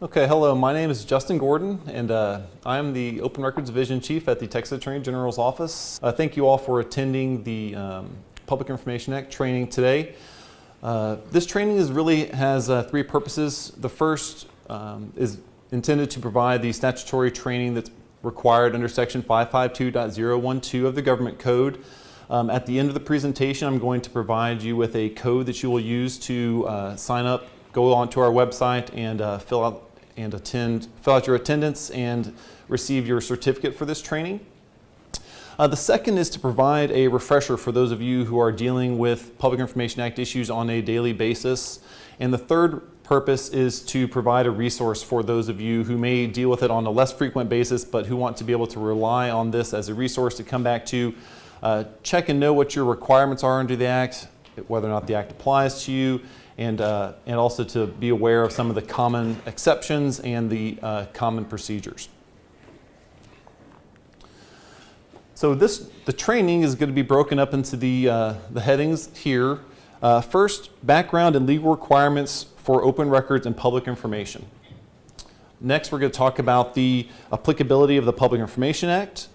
Okay, hello, my name is Justin Gordon, and I'm the Open Records Division Chief at the Texas Attorney General's Office. Thank you all for attending the Public Information Act training today. This training has three purposes. The first is intended to provide the statutory training that's required under Section 552.012 of the Government Code. At the end of the presentation, I'm going to provide you with a code that you will use to sign up, go onto our website, and fill out your attendance and receive your certificate for this training. The second is to provide a refresher for those of you who are dealing with Public Information Act issues on a daily basis. And the third purpose is to provide a resource for those of you who may deal with it on a less frequent basis, but who want to be able to rely on this as a resource to come back to, check and know what your requirements are under the Act, whether or not the Act applies to you, and also to be aware of some of the common exceptions and the common procedures. So the training is going to be broken up into the headings here. First, background and legal requirements for open records and public information. Next, we're going to talk about the applicability of the Public Information Act,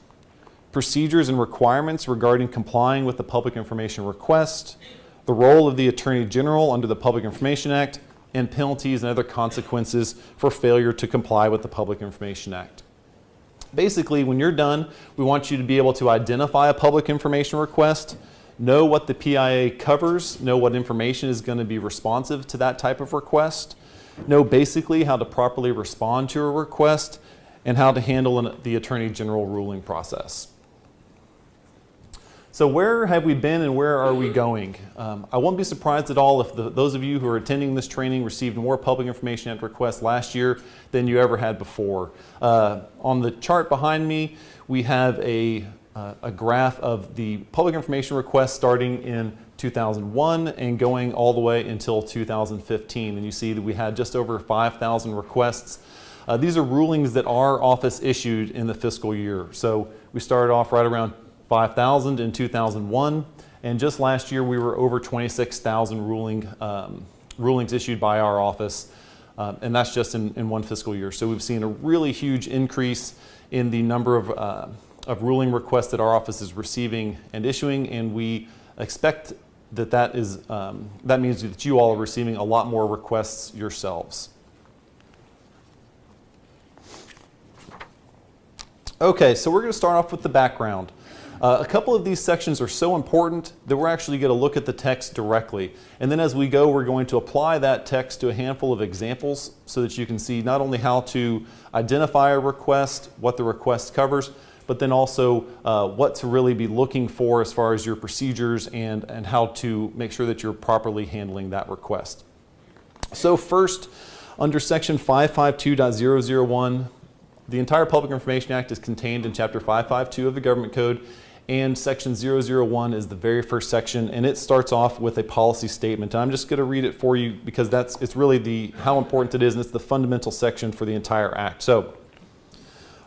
procedures and requirements regarding complying with the public information request, the role of the Attorney General under the Public Information Act, and penalties and other consequences for failure to comply with the Public Information Act. Basically, when you're done, we want you to be able to identify a public information request, know what the PIA covers, know what information is going to be responsive to that type of request, know basically how to properly respond to a request, and how to handle the Attorney General ruling process. So where have we been and where are we going? I won't be surprised at all if those of you who are attending this training received more Public Information Act requests last year than you ever had before. On the chart behind me, we have a graph of the public information requests starting in 2001 and going all the way until 2015. And you see that we had just over 5,000 requests. These are rulings that our office issued in the fiscal year. So we started off right around 5,000 in 2001, and just last year we were over 26,000 rulings issued by our office, and that's just in one fiscal year. So we've seen a really huge increase in the number of ruling requests that our office is receiving and issuing, and we expect that means that you all are receiving a lot more requests yourselves. Okay, so we're going to start off with the background. A couple of these sections are so important that we're actually going to look at the text directly. And then as we go, we're going to apply that text to a handful of examples so that you can see not only how to identify a request, what the request covers, but then also what to really be looking for as far as your procedures and how to make sure that you're properly handling that request. So first, under Section 552.001, the entire Public Information Act is contained in Chapter 552 of the Government Code, and Section 001 is the very first section, and it starts off with a policy statement. And I'm just going to read it for you because it's really how important it is, and it's the fundamental section for the entire Act. So,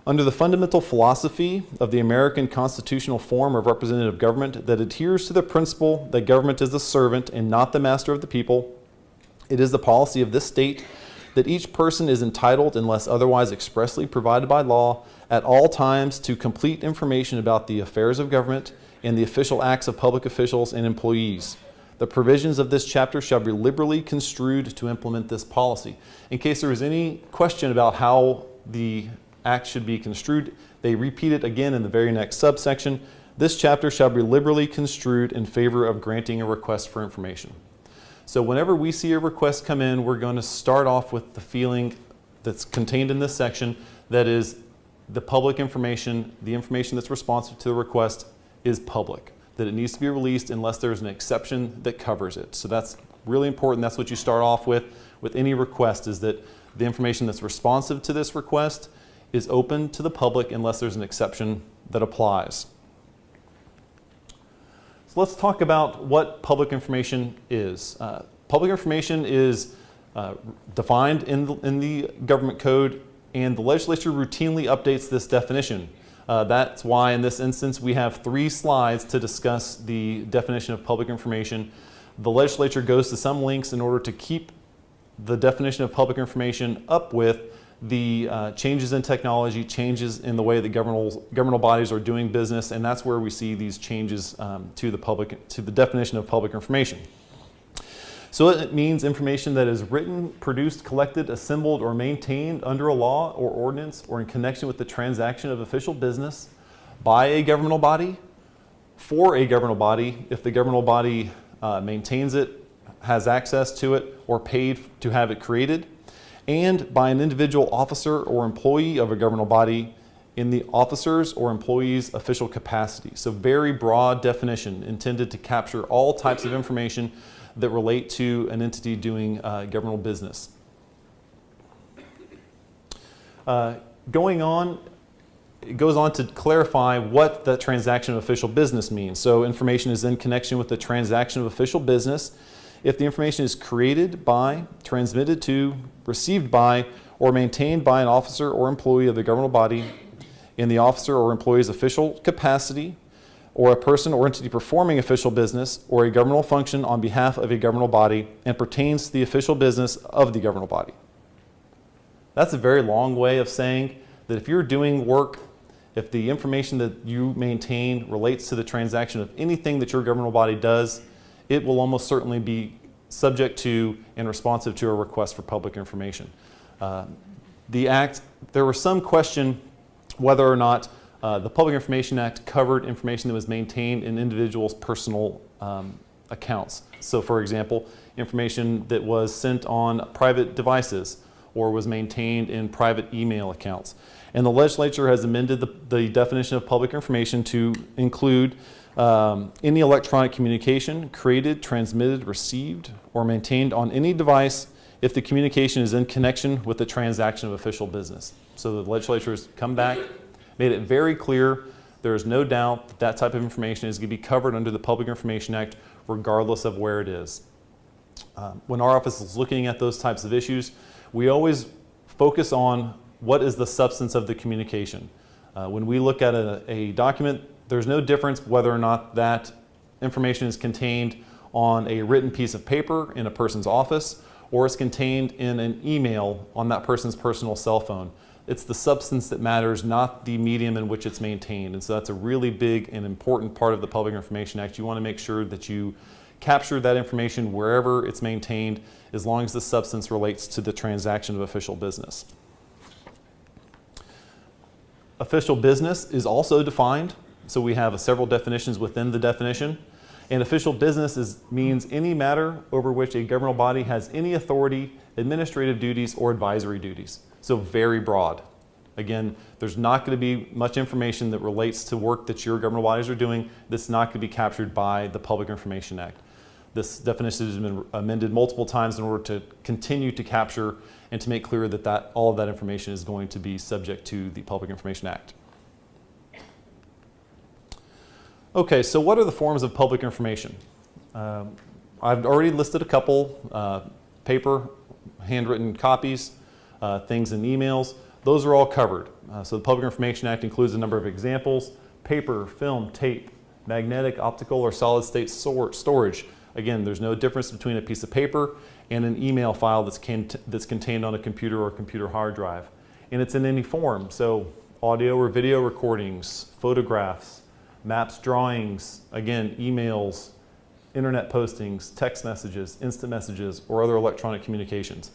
under the fundamental philosophy of the American constitutional form of representative government that adheres to the principle that government is the servant and not the master of the people, it is the policy of this state that each person is entitled, unless otherwise expressly provided by law, at all times to complete information about the affairs of government and the official acts of public officials and employees. The provisions of this chapter shall be liberally construed to implement this policy. In case there is any question about how the Act should be construed, they repeat it again in the very next subsection. This chapter shall be liberally construed in favor of granting a request for information. So whenever we see a request come in, we're going to start off with the feeling that's contained in this section, that is the public information, the information that's responsive to the request is public, that it needs to be released unless there's an exception that covers it. So that's really important. That's what you start off with any request, is that the information that's responsive to this request is open to the public unless there's an exception that applies. So let's talk about what public information is. Public information is defined in the Government Code, and the legislature routinely updates this definition. That's why in this instance we have 3 slides to discuss the definition of public information. The legislature goes to some lengths in order to keep the definition of public information up with the changes in technology, changes in the way that governmental bodies are doing business, and that's where we see these changes to the definition of public information. So it means information that is written, produced, collected, assembled, or maintained under a law or ordinance or in connection with the transaction of official business by a governmental body, for a governmental body, if the governmental body maintains it, has access to it, or paid to have it created, and by an individual officer or employee of a governmental body in the officer's or employee's official capacity. So very broad definition intended to capture all types of information that relate to an entity doing governmental business. Going on, it goes on to clarify what the transaction of official business means. So information is in connection with the transaction of official business if the information is created by, transmitted to, received by, or maintained by an officer or employee of the governmental body in the officer or employee's official capacity, or a person or entity performing official business or a governmental function on behalf of a governmental body and pertains to the official business of the governmental body. That's a very long way of saying that if you're doing work, if the information that you maintain relates to the transaction of anything that your governmental body does, it will almost certainly be subject to and responsive to a request for public information. The Act, there was some question whether or not the Public Information Act covered information that was maintained in individuals' personal accounts. So for example, information that was sent on private devices or was maintained in private email accounts. And the legislature has amended the definition of public information to include any electronic communication created, transmitted, received, or maintained on any device if the communication is in connection with the transaction of official business. So the legislature has come back, made it very clear there is no doubt that that type of information is going to be covered under the Public Information Act regardless of where it is. When our office is looking at those types of issues, we always focus on what is the substance of the communication. When we look at a document, there's no difference whether or not that information is contained on a written piece of paper in a person's office or it's contained in an email on that person's personal cell phone. It's the substance that matters, not the medium in which it's maintained. And so that's a really big and important part of the Public Information Act. You want to make sure that you capture that information wherever it's maintained, as long as the substance relates to the transaction of official business. Official business is also defined. So we have several definitions within the definition. And official business means any matter over which a governmental body has any authority, administrative duties, or advisory duties. So very broad. Again, there's not going to be much information that relates to work that your governmental bodies are doing that's not going to be captured by the Public Information Act. This definition has been amended multiple times in order to continue to capture and to make clear that all of that information is going to be subject to the Public Information Act. Okay, so what are the forms of public information? I've already listed a couple: paper, handwritten copies, things in emails. Those are all covered. So the Public Information Act includes a number of examples: paper, film, tape, magnetic, optical, or solid state storage. Again, there's no difference between a piece of paper and an email file that's contained on a computer or computer hard drive. And it's in any form, so audio or video recordings, photographs, maps, drawings, again, emails, internet postings, text messages, instant messages, or other electronic communications.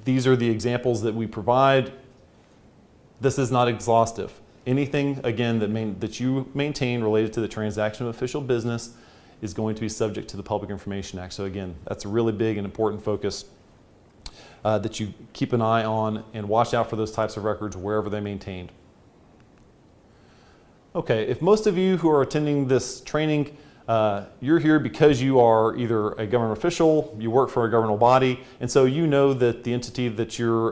These are the examples that we provide. This is not exhaustive. Anything, again, that you maintain related to the transaction of official business is going to be subject to the Public Information Act. So again, that's a really big and important focus that you keep an eye on and watch out for those types of records wherever they're maintained. Okay, if most of you who are attending this training, you're here because you are either a government official, you work for a governmental body, and so you know that the entity that you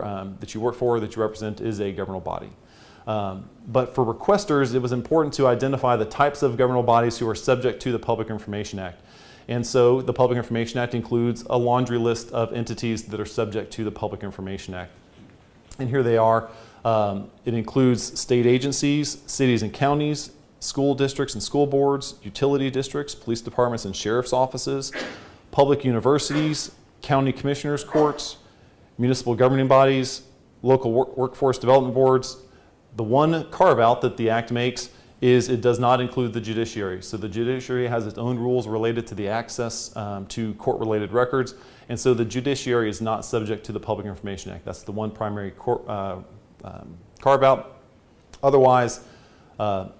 work for, that you represent, is a governmental body. But for requesters, it was important to identify the types of governmental bodies who are subject to the Public Information Act. And so the Public Information Act includes a laundry list of entities that are subject to the Public Information Act. And here they are. It includes state agencies, cities and counties, school districts and school boards, utility districts, police departments and sheriff's offices, public universities, county commissioners' courts, municipal governing bodies, local workforce development boards. The one carve-out that the Act makes is it does not include the judiciary. So the judiciary has its own rules related to the access to court-related records, and so the judiciary is not subject to the Public Information Act. That's the one primary carve-out. Otherwise,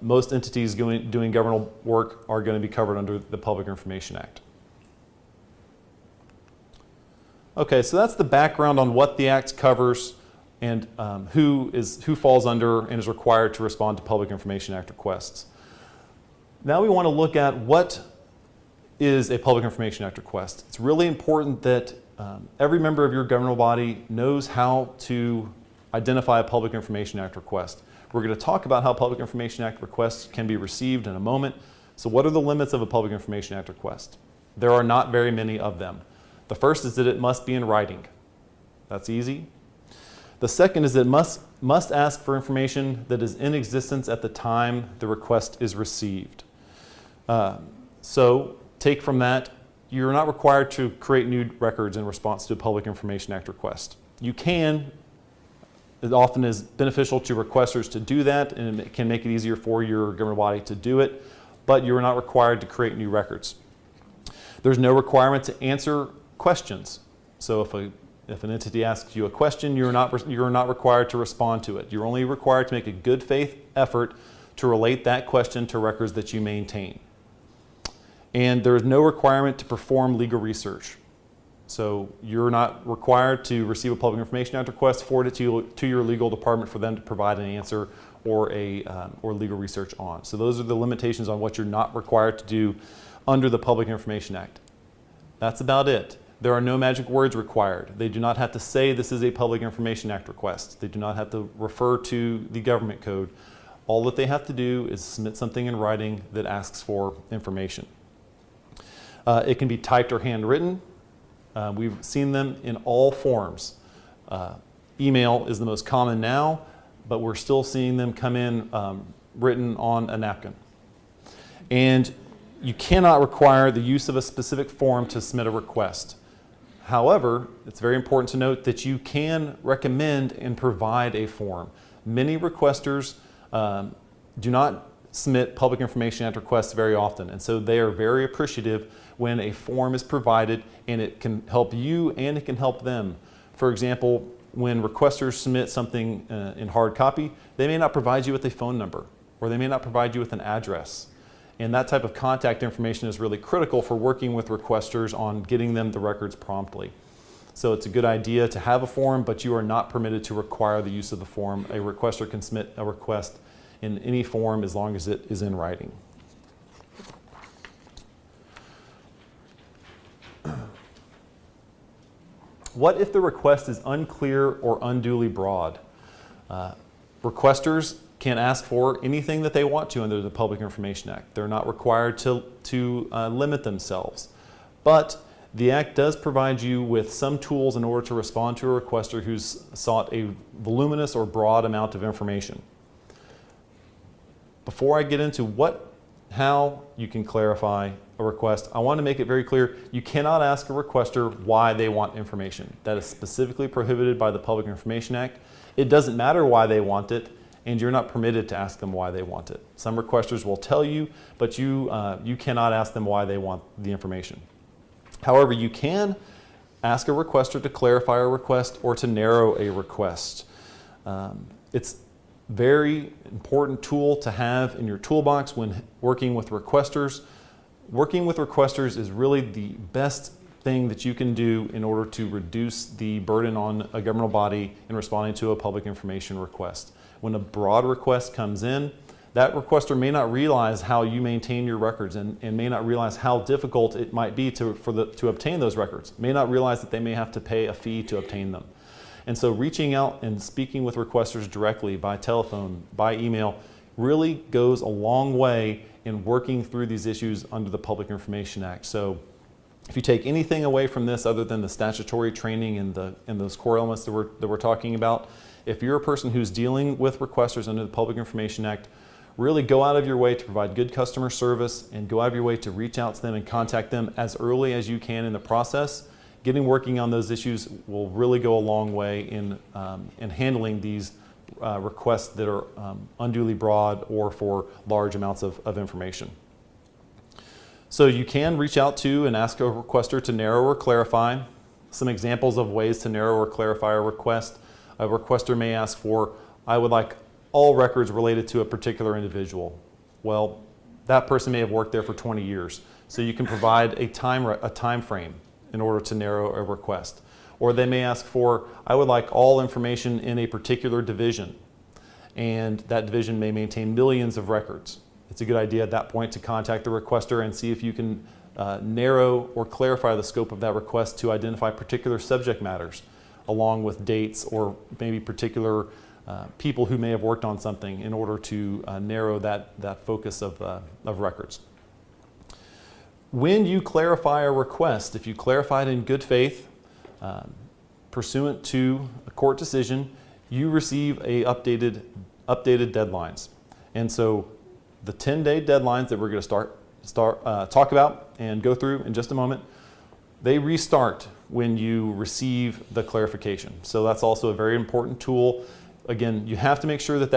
most entities doing governmental work are going to be covered under the Public Information Act. Okay, so that's the background on what the Act covers and who falls under and is required to respond to Public Information Act requests. Now we want to look at what is a Public Information Act request. It's really important that every member of your governmental body knows how to identify a Public Information Act request. We're going to talk about how Public Information Act requests can be received in a moment. So what are the limits of a Public Information Act request? There are not very many of them. The first is that it must be in writing. That's easy. The second is that it must ask for information that is in existence at the time the request is received. So take from that, you're not required to create new records in response to a Public Information Act request. You can. It often is beneficial to requesters to do that, and it can make it easier for your governmental body to do it, but you are not required to create new records. There's no requirement to answer questions. So if an entity asks you a question, you're not required to respond to it. You're only required to make a good faith effort to relate that question to records that you maintain. And there is no requirement to perform legal research. So you're not required to receive a Public Information Act request, forward it to your legal department for them to provide an answer or legal research on. So those are the limitations on what you're not required to do under the Public Information Act. That's about it. There are no magic words required. They do not have to say this is a Public Information Act request. They do not have to refer to the government code. All that they have to do is submit something in writing that asks for information. It can be typed or handwritten. We've seen them in all forms. Email is the most common now, but we're still seeing them come in written on a napkin. And you cannot require the use of a specific form to submit a request. However, it's very important to note that you can recommend and provide a form. Many requesters do not submit Public Information Act requests very often, and so they are very appreciative when a form is provided, and it can help you and it can help them. For example, when requesters submit something in hard copy, they may not provide you with a phone number, or they may not provide you with an address. And that type of contact information is really critical for working with requesters on getting them the records promptly. So it's a good idea to have a form, but you are not permitted to require the use of the form. A requester can submit a request in any form as long as it is in writing. What if the request is unclear or unduly broad? Requesters can ask for anything that they want to under the Public Information Act. They're not required to limit themselves. But the Act does provide you with some tools in order to respond to a requester who's sought a voluminous or broad amount of information. Before I get into how you can clarify a request, I want to make it very clear, you cannot ask a requester why they want information. That is specifically prohibited by the Public Information Act. It doesn't matter why they want it, and you're not permitted to ask them why they want it. Some requesters will tell you, but you cannot ask them why they want the information. However, you can ask a requester to clarify a request or to narrow a request. It's a very important tool to have in your toolbox when working with requesters. Working with requesters is really the best thing that you can do in order to reduce the burden on a governmental body in responding to a public information request. When a broad request comes in, that requester may not realize how you maintain your records and may not realize how difficult it might be to obtain those records. May not realize that they may have to pay a fee to obtain them. And so reaching out and speaking with requesters directly by telephone, by email, really goes a long way in working through these issues under the Public Information Act. So if you take anything away from this other than the statutory training and those core elements that we're talking about, if you're a person who's dealing with requesters under the Public Information Act, really go out of your way to provide good customer service and go out of your way to reach out to them and contact them as early as you can in the process. getting working on those issues will really go a long way in handling these requests that are unduly broad or for large amounts of information. So you can reach out to and ask a requester to narrow or clarify. Some examples of ways to narrow or clarify a request. A requester may ask for, I would like all records related to a particular individual. Well, that person may have worked there for 20 years. So you can provide a time frame in order to narrow a request. Or they may ask for, I would like all information in a particular division. And that division may maintain millions of records. It's a good idea at that point to contact the requester and see if you can narrow or clarify the scope of that request to identify particular subject matters, along with dates or maybe particular people who may have worked on something in order to narrow that focus of records. When you clarify a request, if you clarify it in good faith, pursuant to a court decision, you receive updated deadlines. And so the 10-day deadlines that we're going to talk about and go through in just a moment, they restart when you receive the clarification. So that's also a very important tool. Again, you have to make sure that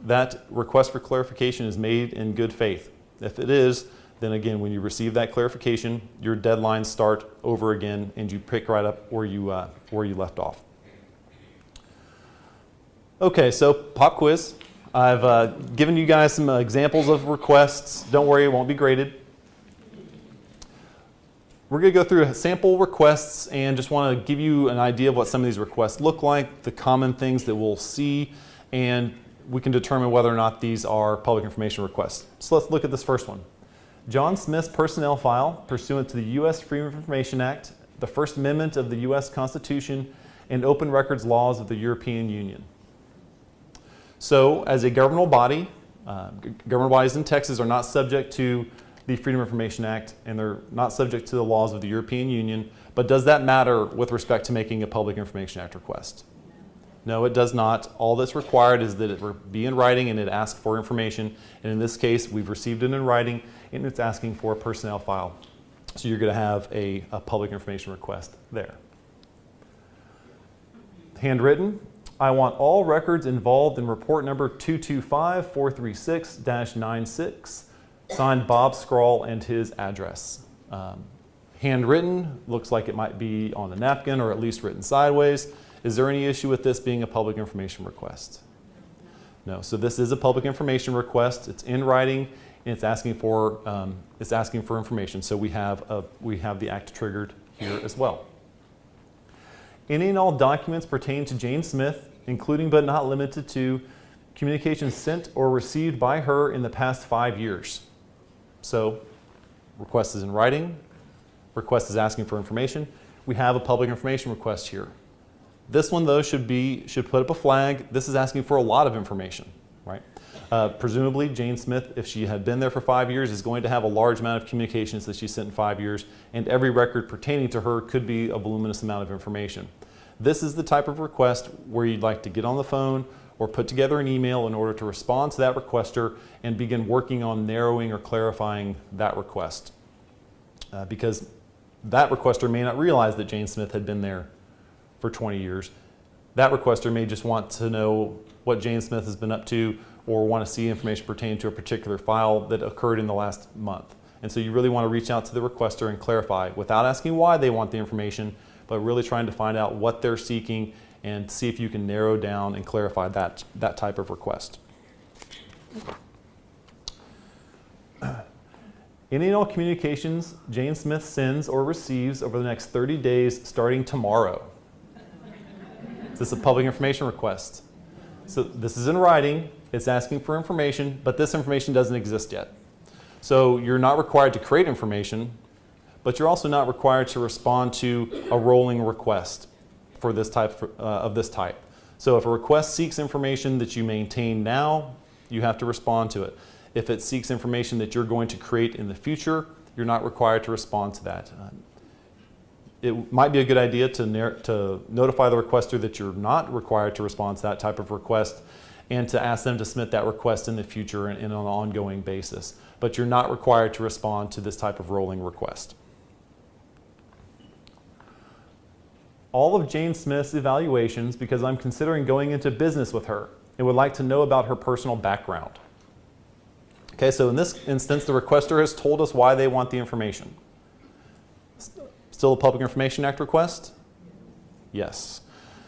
that request for clarification is made in good faith. If it is, then again, when you receive that clarification, your deadlines start over again and you pick right up where you left off. Okay, so pop quiz. I've given you guys some examples of requests. Don't worry, it won't be graded. We're going to go through sample requests and just want to give you an idea of what some of these requests look like, the common things that we'll see, and we can determine whether or not these are public information requests. So let's look at this first one. John Smith's personnel file pursuant to the U.S. Freedom of Information Act, the First Amendment of the U.S. Constitution, and open records laws of the European Union. So as a governmental body, governmental bodies in Texas are not subject to the Freedom of Information Act and they're not subject to the laws of the European Union, but does that matter with respect to making a Public Information Act request? No, it does not. All that's required is that it be in writing and it asks for information. And in this case, we've received it in writing and it's asking for a personnel file. So you're going to have a public information request there. Handwritten. I want all records involved in report number 225-436-96, signed Bob Scrawl and his address. Handwritten, looks like it might be on the napkin or at least written sideways. Is there any issue with this being a public information request? No, so this is a public information request. It's in writing and it's asking for information. So we have the act triggered here as well. Any and all documents pertaining to Jane Smith, including but not limited to communications sent or received by her in the past 5 years. So request is in writing, request is asking for information. We have a public information request here. This one though should put up a flag. This is asking for a lot of information, right? Presumably Jane Smith, if she had been there for 5 years, is going to have a large amount of communications that she sent in 5 years, and every record pertaining to her could be a voluminous amount of information. This is the type of request where you'd like to get on the phone or put together an email in order to respond to that requester and begin working on narrowing or clarifying that request. Because that requester may not realize that Jane Smith had been there for 20 years. That requester may just want to know what Jane Smith has been up to or want to see information pertaining to a particular file that occurred in the last month. And so you really want to reach out to the requester and clarify without asking why they want the information, but really trying to find out what they're seeking and see if you can narrow down and clarify that type of request. Any and all communications Jane Smith sends or receives over the next 30 days starting tomorrow. Is this a public information request? So this is in writing, it's asking for information, but this information doesn't exist yet. So you're not required to create information, but you're also not required to respond to a rolling request for this type of this type. So if a request seeks information that you maintain now, you have to respond to it. If it seeks information that you're going to create in the future, you're not required to respond to that. It might be a good idea to notify the requester that you're not required to respond to that type of request and to ask them to submit that request in the future and on an ongoing basis. But you're not required to respond to this type of rolling request. all of Jane Smith's evaluations because I'm considering going into business with her and would like to know about her personal background. Okay, so in this instance, the requester has told us why they want the information. Still a Public Information Act request? Yes.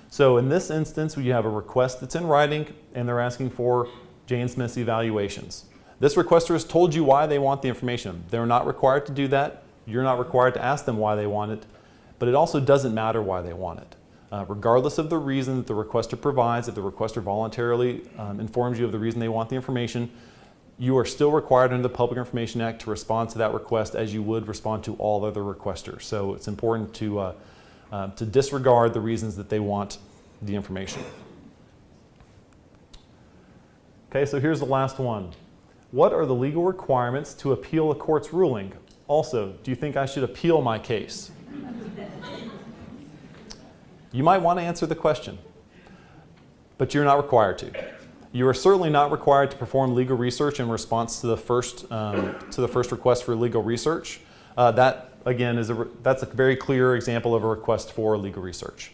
So in this instance, you have a request that's in writing and they're asking for Jane Smith's evaluations. This requester has told you why they want the information. They're not required to do that. You're not required to ask them why they want it, but it also doesn't matter why they want it. Regardless of the reason that the requester provides, if the requester voluntarily informs you of the reason they want the information, you are still required under the Public Information Act to respond to that request as you would respond to all other requesters. So it's important to disregard the reasons that they want the information. Okay, so here's the last one. What are the legal requirements to appeal a court's ruling? Also, do you think I should appeal my case? You might want to answer the question, but you're not required to. You are certainly not required to perform legal research in response to the first request for legal research. That, again, that's a very clear example of a request for legal research.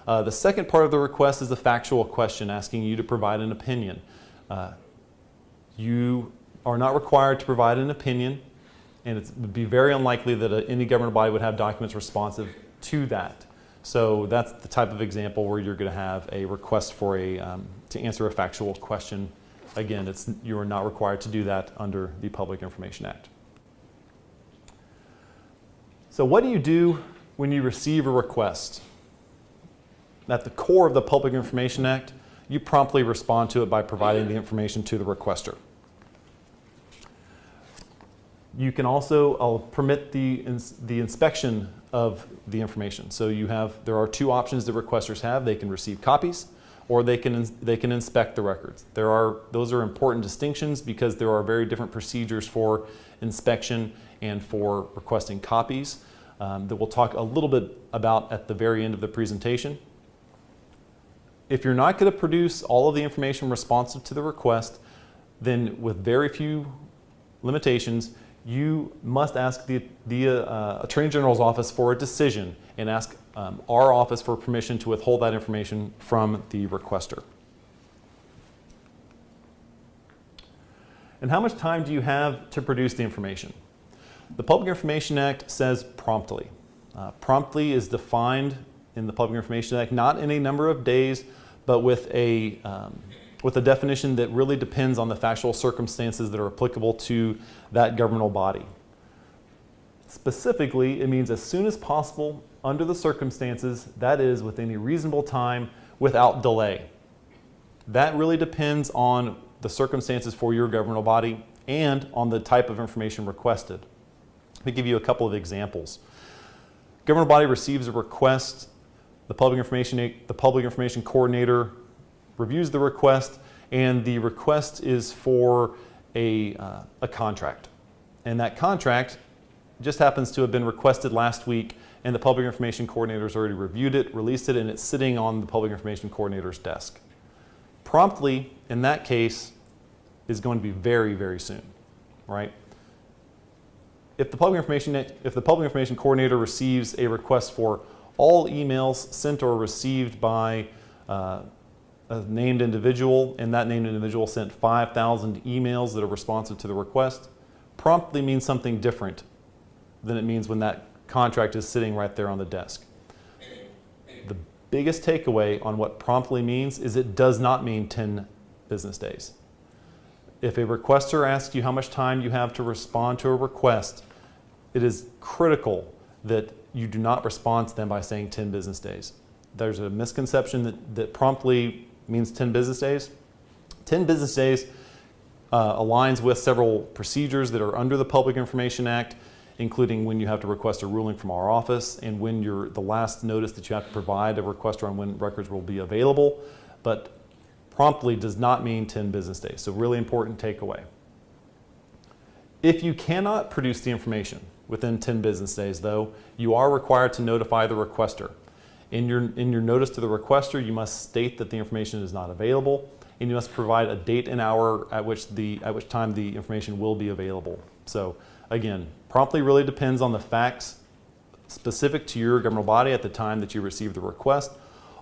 The second part of the request is a factual question asking you to provide an opinion. You are not required to provide an opinion, and it would be very unlikely that any government body would have documents responsive to that. So that's the type of example where you're going to have a request for to answer a factual question. Again, you are not required to do that under the Public Information Act. So what do you do when you receive a request? At the core of the Public Information Act, you promptly respond to it by providing the information to the requester. You can also permit the inspection of the information. So there are two options that requesters have. They can receive copies, or they can inspect the records. Those are important distinctions because there are very different procedures for inspection and for requesting copies that we'll talk a little bit about at the very end of the presentation. If you're not going to produce all of the information responsive to the request, then with very few limitations, you must ask the Attorney General's office for a decision and ask our office for permission to withhold that information from the requester. And how much time do you have to produce the information? The Public Information Act says promptly. Promptly is defined in the Public Information Act not in a number of days, but with a definition that really depends on the factual circumstances that are applicable to that governmental body. Specifically, it means as soon as possible under the circumstances, that is within a reasonable time without delay. That really depends on the circumstances for your governmental body and on the type of information requested. Let me give you a couple of examples. Governmental body receives a request, the Public Information Coordinator reviews the request, and the request is for a contract. And that contract just happens to have been requested last week, and the Public Information Coordinator has already reviewed it, released it, and it's sitting on the Public Information Coordinator's desk. Promptly, in that case, is going to be very, very soon, right? If the Public Information Coordinator receives a request for all emails sent or received by a named individual, and that named individual sent 5,000 emails that are responsive to the request, promptly means something different than it means when that contract is sitting right there on the desk. The biggest takeaway on what promptly means is it does not mean 10 business days. If a requester asks you how much time you have to respond to a request, it is critical that you do not respond to them by saying 10 business days. There's a misconception that promptly means 10 business days. 10 business days aligns with several procedures that are under the Public Information Act, including when you have to request a ruling from our office and when the last notice that you have to provide a requester on when records will be available. But promptly does not mean 10 business days. So really important takeaway. If you cannot produce the information within 10 business days, though, you are required to notify the requester. In your notice to the requester, you must state that the information is not available, and you must provide a date and hour at which time the information will be available. So again, promptly really depends on the facts specific to your governmental body at the time that you receive the request,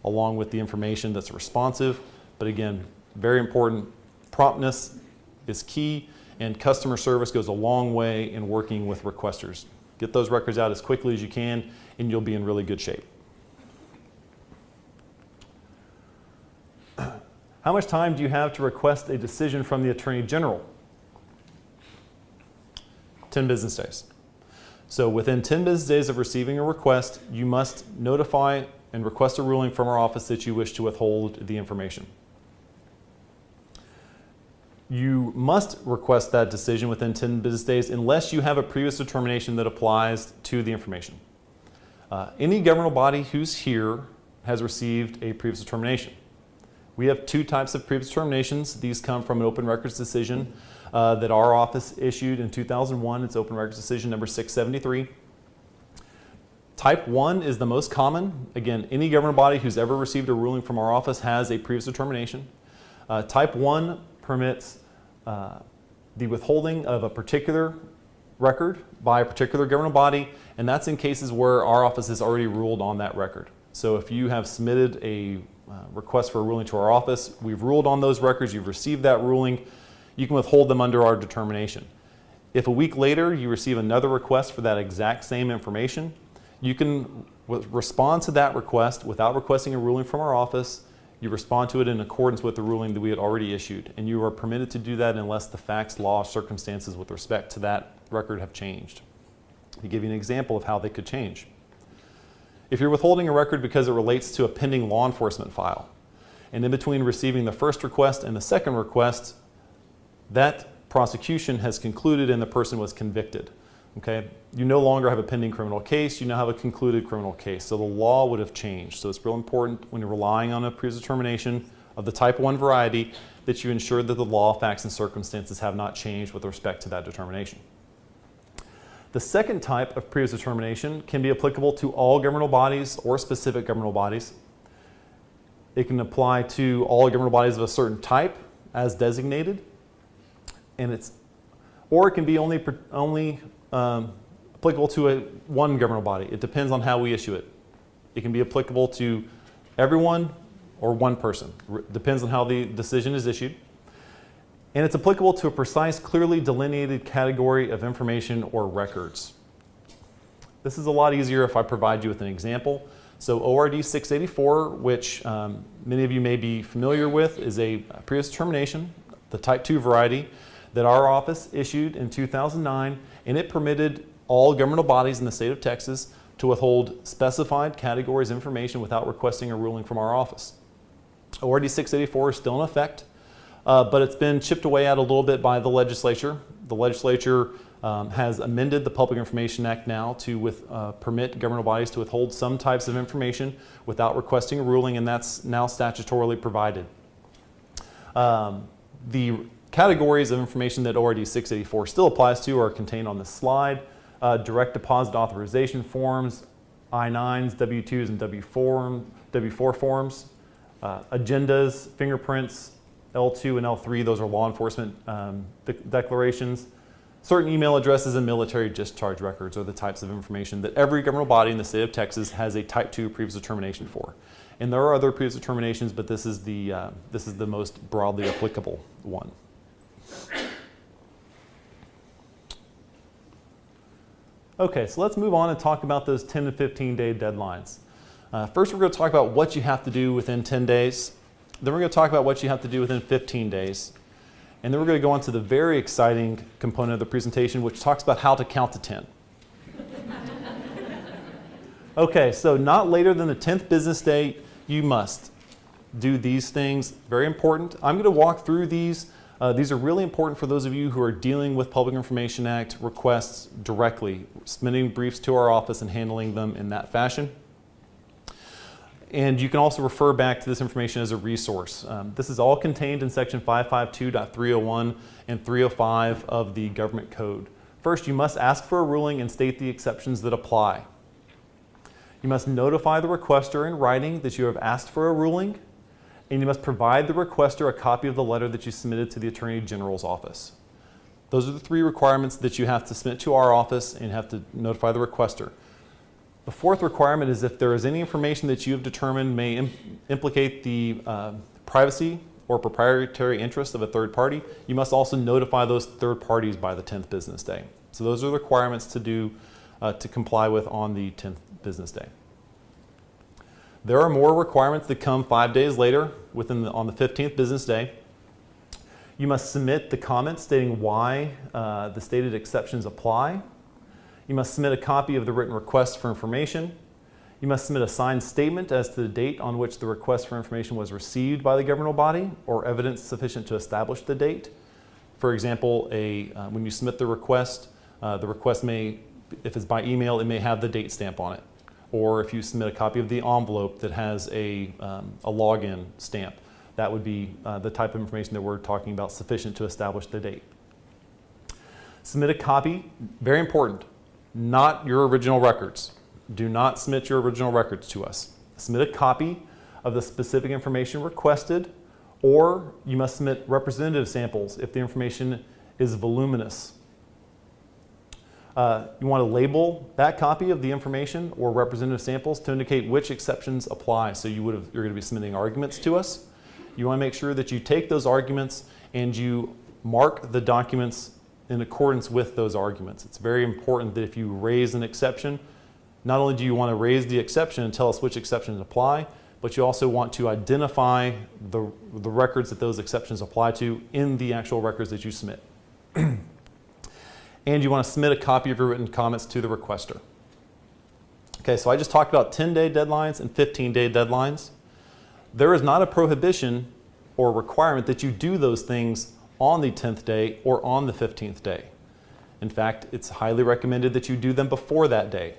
along with the information that's responsive. But again, very important, promptness is key, and customer service goes a long way in working with requesters. Get those records out as quickly as you can, and you'll be in really good shape. How much time do you have to request a decision from the Attorney General? 10 business days. So within 10 business days of receiving a request, you must notify and request a ruling from our office that you wish to withhold the information. You must request that decision within 10 business days unless you have a previous determination that applies to the information. Any governmental body who's here has received a previous determination. We have two types of previous determinations. These come from an open records decision that our office issued in 2001. It's open records decision number 673. Type 1 is the most common. Again, any governmental body who's ever received a ruling from our office has a previous determination. Type 1 permits the withholding of a particular record by a particular governmental body, and that's in cases where our office has already ruled on that record. So if you have submitted a request for a ruling to our office, we've ruled on those records, you've received that ruling, you can withhold them under our determination. If a week later you receive another request for that exact same information, you can respond to that request without requesting a ruling from our office. You respond to it in accordance with the ruling that we had already issued, and you are permitted to do that unless the facts, law, circumstances with respect to that record have changed. To give you an example of how they could change. If you're withholding a record because it relates to a pending law enforcement file, and in between receiving the first request and the second request, that prosecution has concluded and the person was convicted. Okay? You no longer have a pending criminal case, you now have a concluded criminal case. So the law would have changed. So it's real important when you're relying on a previous determination of the type 1 variety that you ensure that the law, facts, and circumstances have not changed with respect to that determination. The second type of previous determination can be applicable to all governmental bodies or specific governmental bodies. It can apply to all governmental bodies of a certain type as designated, or it can be only applicable to one governmental body. It depends on how we issue it. It can be applicable to everyone or one person. Depends on how the decision is issued. And it's applicable to a precise, clearly delineated category of information or records. This is a lot easier if I provide you with an example. So ORD 684, which many of you may be familiar with, is a previous determination, the type 2 variety, that our office issued in 2009, and it permitted all governmental bodies in the state of Texas to withhold specified categories of information without requesting a ruling from our office. ORD 684 is still in effect, but it's been chipped away at a little bit by the legislature. The legislature has amended the Public Information Act now to permit governmental bodies to withhold some types of information without requesting a ruling, and that's now statutorily provided. The categories of information that ORD 684 still applies to are contained on this slide. Direct deposit authorization forms, I-9s, W-2s, and W-4 forms, agendas, fingerprints, L2 and L3, those are law enforcement declarations. Certain email addresses and military discharge records are the types of information that every governmental body in the state of Texas has a type 2 previous determination for. And there are other previous determinations, but this is the most broadly applicable one. Okay, so let's move on and talk about those 10 to 15 day deadlines. First, we're going to talk about what you have to do within 10 days. Then we're going to talk about what you have to do within 15 days. And then we're going to go on to the very exciting component of the presentation, which talks about how to count to 10. Okay, so not later than the 10th business day, you must do these things. Very important. I'm going to walk through these. These are really important for those of you who are dealing with Public Information Act requests directly, submitting briefs to our office and handling them in that fashion. And you can also refer back to this information as a resource. This is all contained in section 552.301 and 305 of the government code. First, you must ask for a ruling and state the exceptions that apply. You must notify the requester in writing that you have asked for a ruling, and you must provide the requester a copy of the letter that you submitted to the Attorney General's office. Those are the three requirements that you have to submit to our office and have to notify the requester. The fourth requirement is if there is any information that you have determined may implicate the privacy or proprietary interest of a third party, you must also notify those third parties by the 10th business day. So those are the requirements to comply with on the 10th business day. There are more requirements that come 5 days later on the 15th business day. You must submit the comments stating why the stated exceptions apply. You must submit a copy of the written request for information. You must submit a signed statement as to the date on which the request for information was received by the governmental body or evidence sufficient to establish the date. For example, when you submit the request may, if it's by email, it may have the date stamp on it. Or if you submit a copy of the envelope that has a login stamp, that would be the type of information that we're talking about sufficient to establish the date. Submit a copy, very important, not your original records. Do not submit your original records to us. Submit a copy of the specific information requested, or you must submit representative samples if the information is voluminous. You want to label that copy of the information or representative samples to indicate which exceptions apply. So you're going to be submitting arguments to us. You want to make sure that you take those arguments and you mark the documents in accordance with those arguments. It's very important that if you raise an exception, not only do you want to raise the exception and tell us which exceptions apply, but you also want to identify the records that those exceptions apply to in the actual records that you submit. And you want to submit a copy of your written comments to the requester. Okay, so I just talked about 10-day deadlines and 15-day deadlines. There is not a prohibition or requirement that you do those things on the 10th day or on the 15th day. In fact, it's highly recommended that you do them before that day.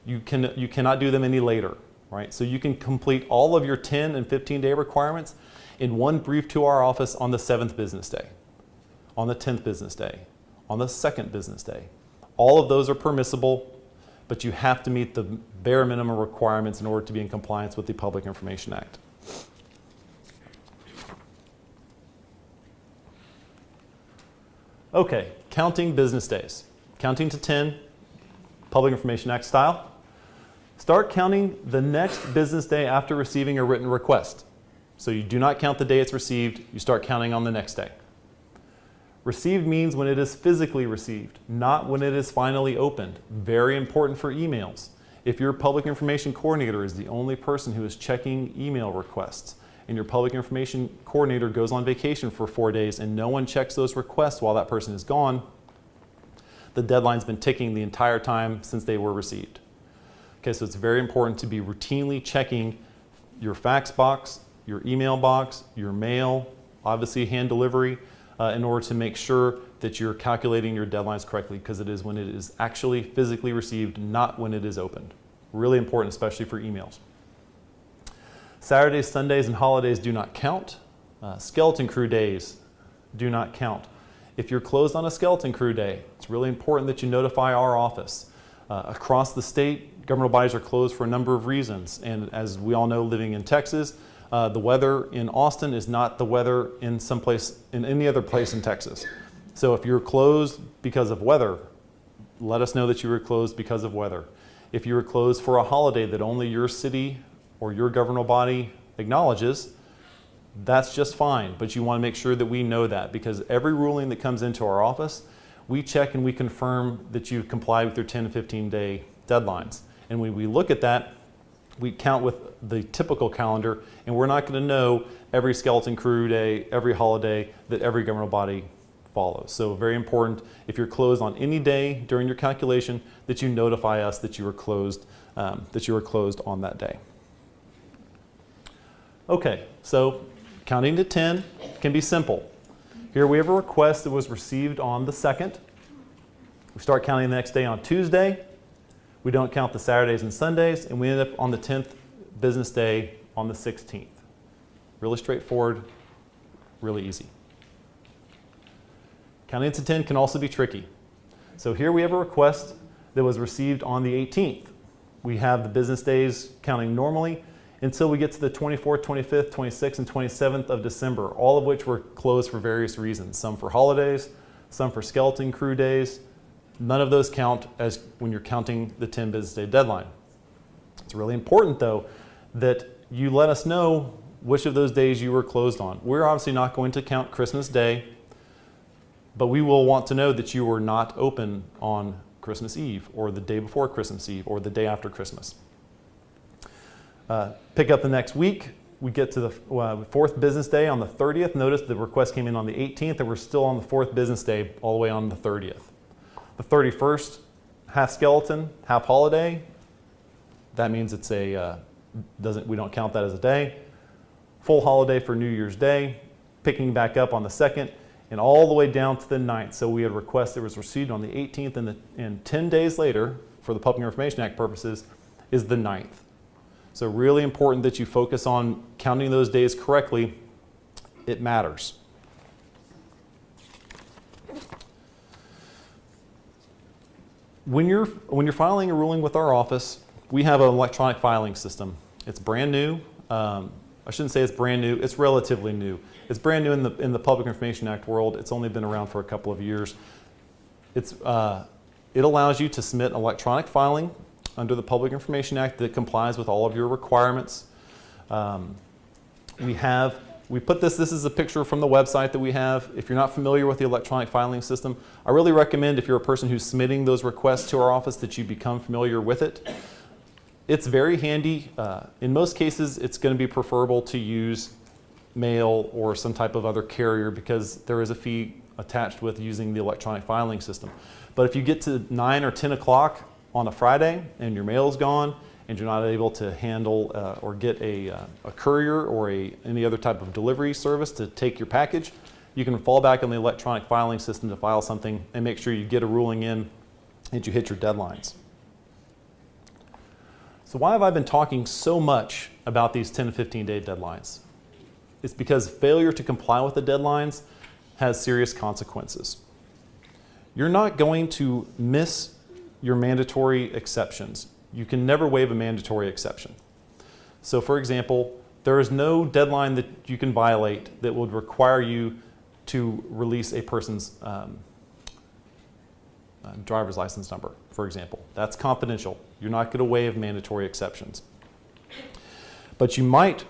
You cannot do them any later, right? So you can complete all of your 10 and 15-day requirements in one brief to our office on the 7th business day, on the 10th business day, on the 2nd business day. All of those are permissible, but you have to meet the bare minimum requirements in order to be in compliance with the Public Information Act. Okay, counting business days. Counting to 10, Public Information Act style. Start counting the next business day after receiving a written request. So you do not count the day it's received, you start counting on the next day. Received means when it is physically received, not when it is finally opened. Very important for emails. If your public information coordinator is the only person who is checking email requests, and your public information coordinator goes on vacation for 4 days and no one checks those requests while that person is gone, the deadline's been ticking the entire time since they were received. Okay, so it's very important to be routinely checking your fax box, your email box, your mail, obviously hand delivery, in order to make sure that you're calculating your deadlines correctly, because it is when it is actually physically received, not when it is opened. Really important, especially for emails. Saturdays, Sundays, and holidays do not count. Skeleton crew days do not count. If you're closed on a skeleton crew day, it's really important that you notify our office. Across the state, governmental bodies are closed for a number of reasons. And as we all know, living in Texas, the weather in Austin is not the weather in any other place in Texas. So if you're closed because of weather, let us know that you were closed because of weather. If you were closed for a holiday that only your city or your governmental body acknowledges, that's just fine. But you want to make sure that we know that, because every ruling that comes into our office, we check and we confirm that you've complied with your 10 and 15-day deadlines. And when we look at that, we count with the typical calendar, and we're not going to know every skeleton crew day, every holiday that every governmental body follows. So very important, if you're closed on any day during your calculation, that you notify us that you were closed on that day. Okay, so counting to 10 can be simple. Here we have a request that was received on the 2nd. We start counting the next day on Tuesday. We don't count the Saturdays and Sundays, and we end up on the 10th business day on the 16th. Really straightforward, really easy. Counting to 10 can also be tricky. So here we have a request that was received on the 18th. We have the business days counting normally until we get to the 24th, 25th, 26th, and 27th of December, all of which were closed for various reasons. Some for holidays, some for skeleton crew days, None of those count as when you're counting the 10 business day deadline. It's really important, though, that you let us know which of those days you were closed on. We're obviously not going to count Christmas Day, but we will want to know that you were not open on Christmas Eve or the day before Christmas Eve or the day after Christmas. Pick up the next week. We get to the fourth business day on the 30th. Notice the request came in on the 18th and we're still on the fourth business day all the way on the 30th. The 31st, half skeleton, half holiday. That means it's we don't count that as a day. Full holiday for New Year's Day, picking back up on the 2nd and all the way down to the 9th. So we had a request that was received on the 18th and 10 days later, for the Public Information Act purposes, is the 9th. So really important that you focus on counting those days correctly. It matters. When you're filing a ruling with our office, we have an electronic filing system. It's brand new. I shouldn't say it's brand new. It's relatively new. It's brand new in the Public Information Act world. It's only been around for a couple of years. It allows you to submit electronic filing under the Public Information Act that complies with all of your requirements. We put this is a picture from the website that we have. If you're not familiar with the electronic filing system, I really recommend, if you're a person who's submitting those requests to our office, that you become familiar with it. It's very handy. In most cases, it's going to be preferable to use mail or some type of other carrier because there is a fee attached with using the electronic filing system. But if you get to 9 or 10 o'clock on a Friday and your mail's gone and you're not able to handle or get a courier or any other type of delivery service to take your package, you can fall back on the electronic filing system to file something and make sure you get a ruling in and you hit your deadlines. So why have I been talking so much about these 10 to 15 day deadlines? It's because failure to comply with the deadlines has serious consequences. You're not going to miss your mandatory exceptions. You can never waive a mandatory exception. So for example, there is no deadline that you can violate that would require you to release a person's driver's license number, for example. That's confidential. You're not going to waive mandatory exceptions. But you might,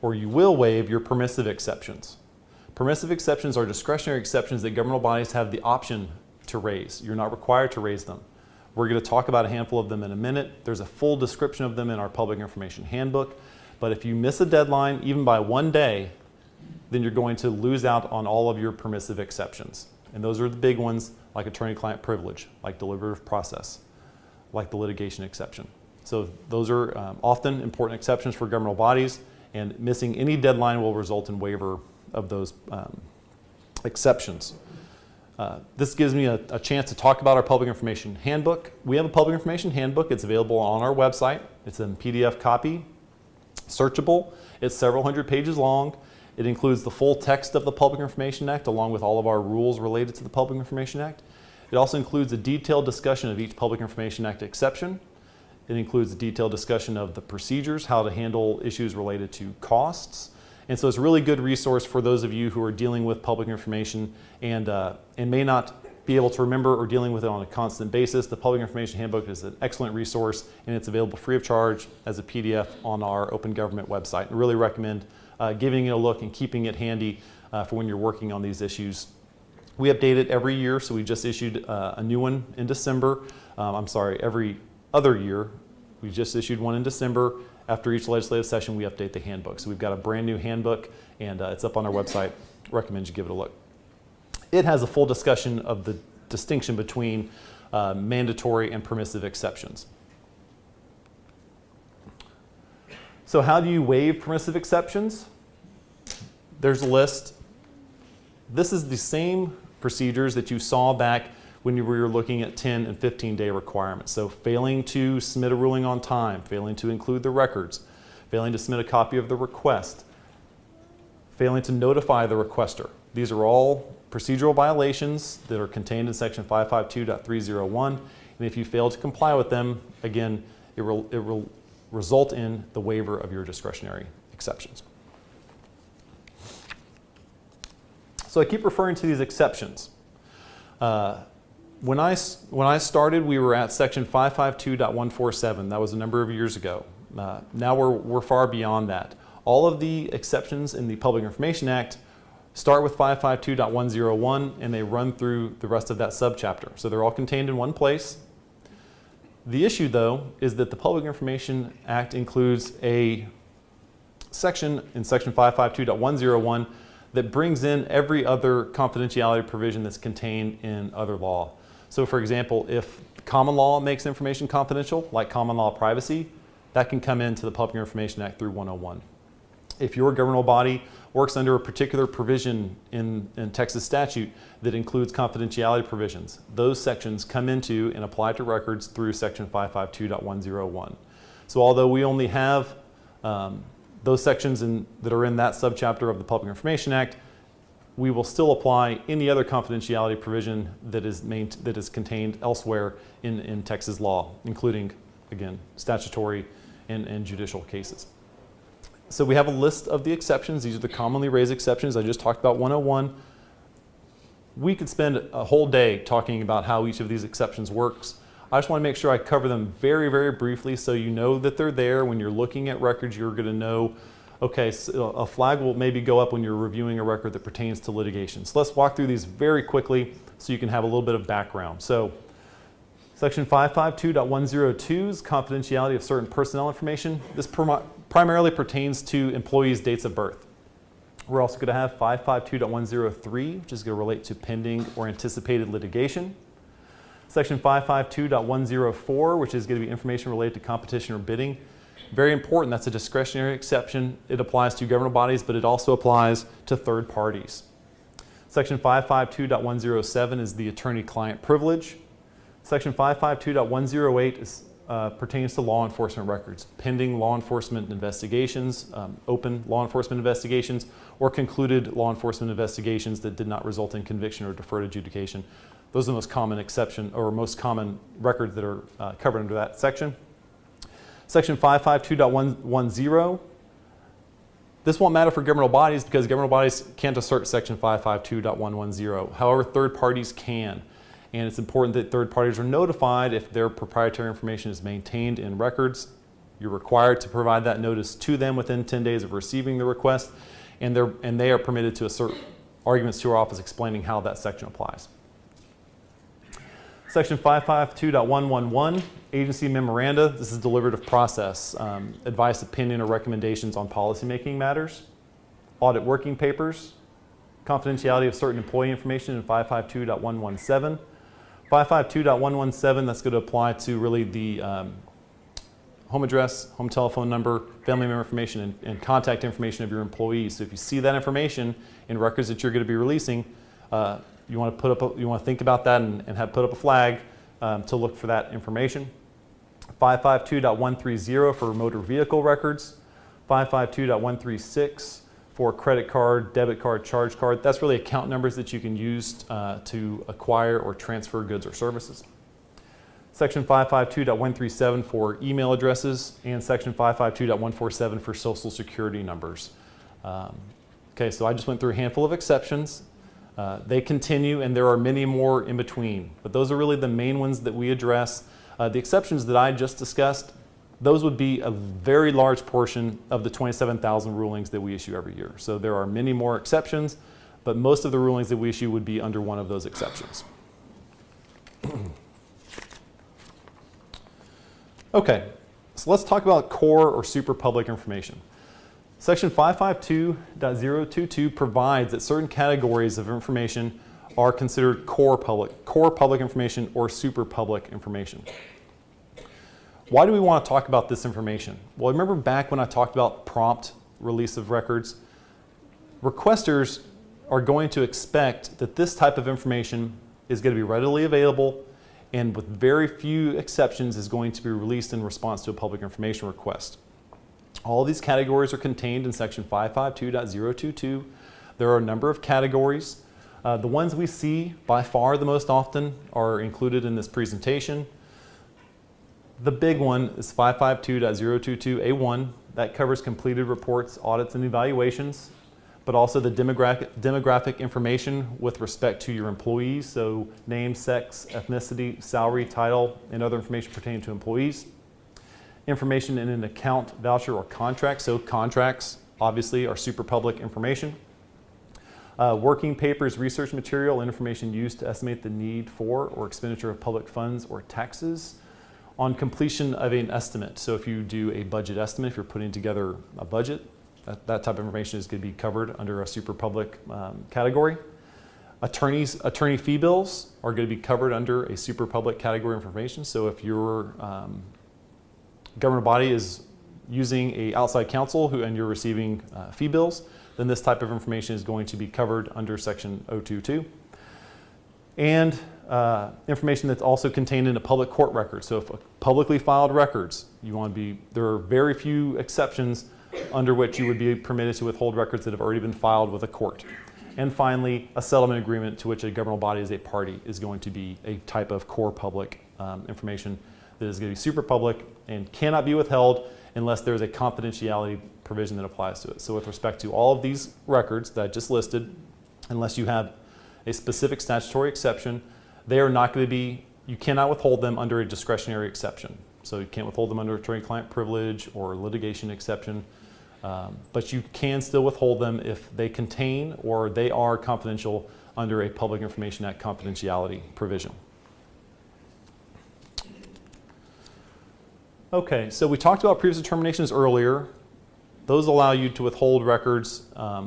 or you will waive your permissive exceptions. Permissive exceptions are discretionary exceptions that governmental bodies have the option to raise. You're not required to raise them. We're going to talk about a handful of them in a minute. There's a full description of them in our Public Information Handbook. But if you miss a deadline, even by one day, then you're going to lose out on all of your permissive exceptions. And those are the big ones, like attorney-client privilege, like deliberative process, like the litigation exception. So those are often important exceptions for governmental bodies, and missing any deadline will result in waiver of those exceptions. This gives me a chance to talk about our Public Information Handbook. We have a Public Information Handbook. It's available on our website. It's in PDF copy, searchable. It's several hundred pages long. It includes the full text of the Public Information Act along with all of our rules related to the Public Information Act. It also includes a detailed discussion of each Public Information Act exception. It includes a detailed discussion of the procedures, how to handle issues related to costs. And so it's a really good resource for those of you who are dealing with public information and may not be able to remember or dealing with it on a constant basis. The Public Information Handbook is an excellent resource, and it's available free of charge as a PDF on our Open Government website. I really recommend giving it a look and keeping it handy for when you're working on these issues. We update it every year, so we just issued a new one in December. Every other year. We just issued one in December. After each legislative session, we update the handbook. So we've got a brand new handbook, and it's up on our website. Recommend you give it a look. It has a full discussion of the distinction between mandatory and permissive exceptions. So how do you waive permissive exceptions? There's a list. This is the same procedures that you saw back when we were looking at 10 and 15-day requirements. So failing to submit a ruling on time, failing to include the records, failing to submit a copy of the request, failing to notify the requester. These are all procedural violations that are contained in section 552.301. And if you fail to comply with them, again, it will result in the waiver of your discretionary exceptions. So I keep referring to these exceptions. When I started, we were at section 552.147. That was a number of years ago. Now we're far beyond that. All of the exceptions in the Public Information Act start with 552.101 and they run through the rest of that subchapter. So they're all contained in one place. The issue, though, is that the Public Information Act includes a section in section 552.101 that brings in every other confidentiality provision that's contained in other law. So for example, if common law makes information confidential, like common law privacy, that can come into the Public Information Act through 101. If your governmental body works under a particular provision in Texas statute that includes confidentiality provisions, those sections come into and apply to records through section 552.101. So although we only have those sections that are in that subchapter of the Public Information Act, we will still apply any other confidentiality provision that is contained elsewhere in Texas law, including, again, statutory and judicial cases. So we have a list of the exceptions. These are the commonly raised exceptions. I just talked about 101. We could spend a whole day talking about how each of these exceptions works. I just want to make sure I cover them very, very briefly so you know that they're there. When you're looking at records, you're going to know, okay, so a flag will maybe go up when you're reviewing a record that pertains to litigation. So let's walk through these very quickly so you can have a little bit of background. So section 552.102 is confidentiality of certain personnel information. This primarily pertains to employees' dates of birth. We're also going to have 552.103, which is going to relate to pending or anticipated litigation. Section 552.104, which is going to be information related to competition or bidding. Very important, that's a discretionary exception. It applies to governmental bodies, but it also applies to third parties. Section 552.107 is the attorney-client privilege. Section 552.108 pertains to law enforcement records, pending law enforcement investigations, open law enforcement investigations, or concluded law enforcement investigations that did not result in conviction or deferred adjudication. Those are the most common exception or most common records that are covered under that section. Section 552.110. This won't matter for governmental bodies because governmental bodies can't assert section 552.110. However, third parties can. And it's important that third parties are notified if their proprietary information is maintained in records. You're required to provide that notice to them within 10 days of receiving the request, and they are permitted to assert arguments to our office explaining how that section applies. Section 552.111, agency memoranda. This is deliberative process, advice, opinion, or recommendations on policymaking matters. Audit working papers, confidentiality of certain employee information in 552.117. 552.117, that's going to apply to really the home address, home telephone number, family member information, and contact information of your employees. So if you see that information in records that you're going to be releasing, you want to think about that and put up a flag to look for that information. 552.130 for motor vehicle records. 552.136 for credit card, debit card, charge card. That's really account numbers that you can use to acquire or transfer goods or services. Section 552.137 for email addresses, and section 552.147 for social security numbers. Okay, so I just went through a handful of exceptions. They continue, and there are many more in between, but those are really the main ones that we address. The exceptions that I just discussed, those would be a very large portion of the 27,000 rulings that we issue every year. So there are many more exceptions, but most of the rulings that we issue would be under one of those exceptions. Okay, so let's talk about core or super public information. Section 552.022 provides that certain categories of information are considered core public information or super public information. Why do we want to talk about this information? Well, remember back when I talked about prompt release of records? Requesters are going to expect that this type of information is going to be readily available and with very few exceptions is going to be released in response to a public information request. All of these categories are contained in section 552.022. There are a number of categories. The ones we see by far the most often are included in this presentation. The big one is 552.022A1. That covers completed reports, audits, and evaluations. but also the demographic information with respect to your employees, so name, sex, ethnicity, salary, title, and other information pertaining to employees. Information in an account, voucher, or contract, so contracts obviously are super public information. Working papers, research material, and information used to estimate the need for or expenditure of public funds or taxes on completion of an estimate. So if you do a budget estimate, if you're putting together a budget, that type of information is going to be covered under a super public category. Attorney fee bills are going to be covered under a super public category of information. So if your government body is using an outside counsel and you're receiving fee bills, then this type of information is going to be covered under Section 022. And information that's also contained in a public court record. So if publicly filed records, there are very few exceptions under which you would be permitted to withhold records that have already been filed with a court. And finally, a settlement agreement to which a governmental body as a party is going to be a type of core public information that is going to be super public and cannot be withheld unless there is a confidentiality provision that applies to it. So with respect to all of these records that I just listed, unless you have a specific statutory exception, they are not going to be, you cannot withhold them under a discretionary exception. So you can't withhold them under attorney-client privilege or litigation exception, but you can still withhold them if they contain or they are confidential under a Public Information Act confidentiality provision. Okay, so we talked about previous determinations earlier. Those allow you to withhold records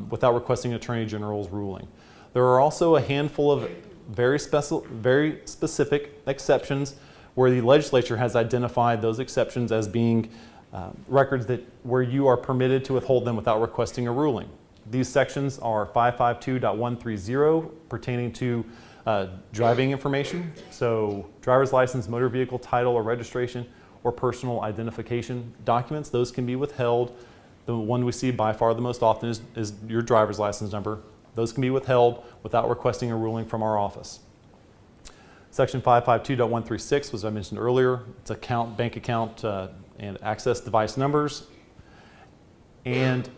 without requesting an Attorney General's ruling. There are also a handful of very specific exceptions where the legislature has identified those exceptions as being records where you are permitted to withhold them without requesting a ruling. These sections are 552.130 pertaining to driving information, so driver's license, motor vehicle title or registration, or personal identification documents. Those can be withheld. The one we see by far the most often is your driver's license number. Those can be withheld without requesting a ruling from our office. Section 552.136 was I mentioned earlier. It's bank account and access device numbers. And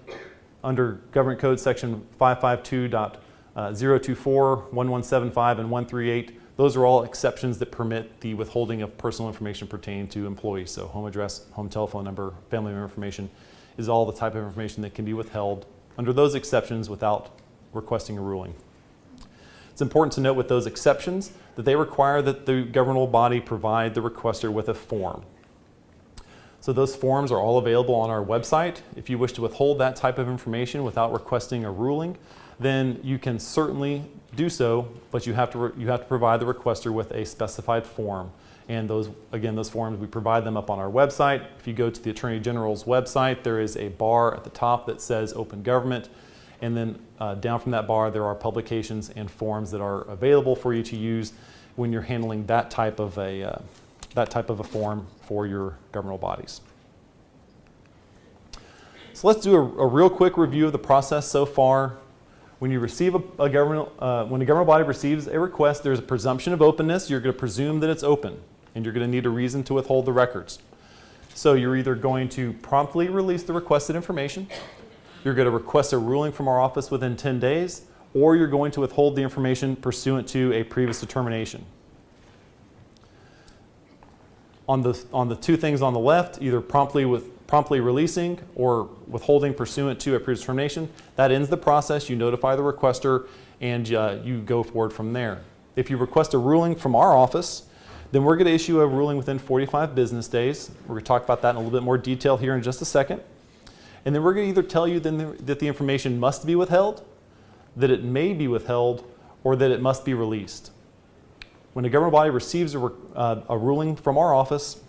under Government Code Section 552.024, 1175, and 138, those are all exceptions that permit the withholding of personal information pertaining to employees. So home address, home telephone number, family member information is all the type of information that can be withheld under those exceptions without requesting a ruling. It's important to note with those exceptions that they require that the governmental body provide the requester with a form. So those forms are all available on our website. If you wish to withhold that type of information without requesting a ruling, then you can certainly do so, but you have to provide the requester with a specified form. And those forms, we provide them up on our website. If you go to the Attorney General's website, there is a bar at the top that says Open Government. And then down from that bar, there are publications and forms that are available for you to use when you're handling that type of a form for your governmental bodies. So let's do a real quick review of the process so far. When you receive when a governmental body receives a request, there's a presumption of openness. You're going to presume that it's open, and you're going to need a reason to withhold the records. So you're either going to promptly release the requested information, you're going to request a ruling from our office within 10 days, or you're going to withhold the information pursuant to a previous determination. On the two things on the left, either promptly releasing or withholding pursuant to a previous determination, that ends the process. You notify the requester and you go forward from there. If you request a ruling from our office, then we're going to issue a ruling within 45 business days. We're going to talk about that in a little bit more detail here in just a second. And then we're going to either tell you that the information must be withheld, that it may be withheld, or that it must be released. When a government body receives a ruling from our office,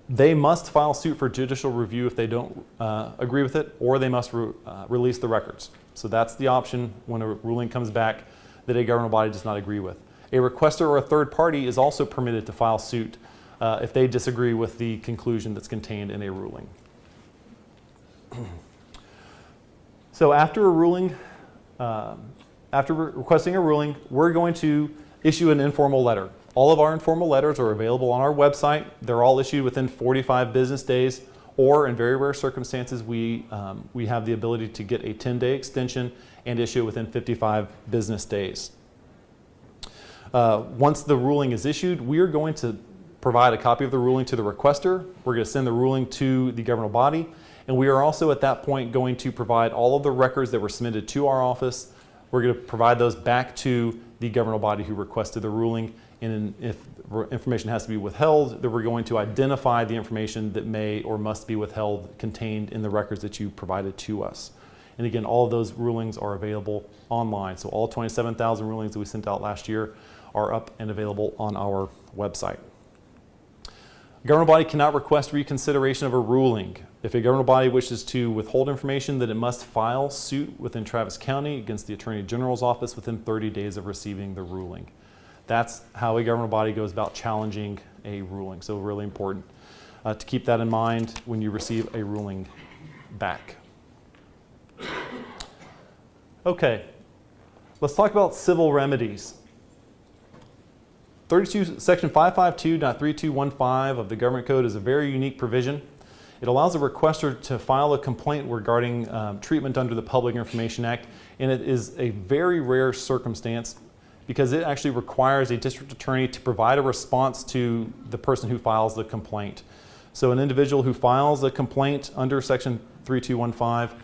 they must file suit for judicial review if they don't agree with it, or they must release the records. So that's the option when a ruling comes back that a governmental body does not agree with. A requester or a third party is also permitted to file suit if they disagree with the conclusion that's contained in a ruling. So after requesting a ruling, we're going to issue an informal letter. All of our informal letters are available on our website. They're all issued within 45 business days. or in very rare circumstances, we have the ability to get a 10-day extension and issue it within 55 business days. Once the ruling is issued, we are going to provide a copy of the ruling to the requester. We're going to send the ruling to the governmental body, and we are also at that point going to provide all of the records that were submitted to our office. We're going to provide those back to the governmental body who requested the ruling, and if information has to be withheld, then we're going to identify the information that may or must be withheld contained in the records that you provided to us. And again, all of those rulings are available online. So all 27,000 rulings that we sent out last year are up and available on our website. A governmental body cannot request reconsideration of a ruling. If a governmental body wishes to withhold information, then it must file suit within Travis County against the Attorney General's office within 30 days of receiving the ruling. That's how a governmental body goes about challenging a ruling. So really important to keep that in mind when you receive a ruling back. Okay, let's talk about civil remedies. Section 552.3215 of the Government Code is a very unique provision. It allows a requester to file a complaint regarding treatment under the Public Information Act, and it is a very rare circumstance because it actually requires a district attorney to provide a response to the person who files the complaint. So an individual who files a complaint under Section 3215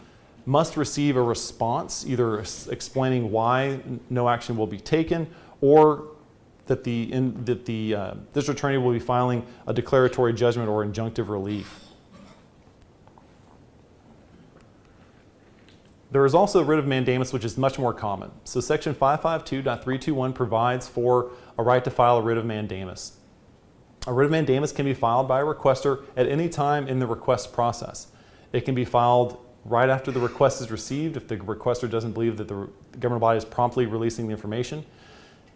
must receive a response, either explaining why no action will be taken, or that the district attorney will be filing a declaratory judgment or injunctive relief. There is also a writ of mandamus, which is much more common. So Section 552.321 provides for a right to file a writ of mandamus. A writ of mandamus can be filed by a requester at any time in the request process. It can be filed right after the request is received if the requester doesn't believe that the government body is promptly releasing the information.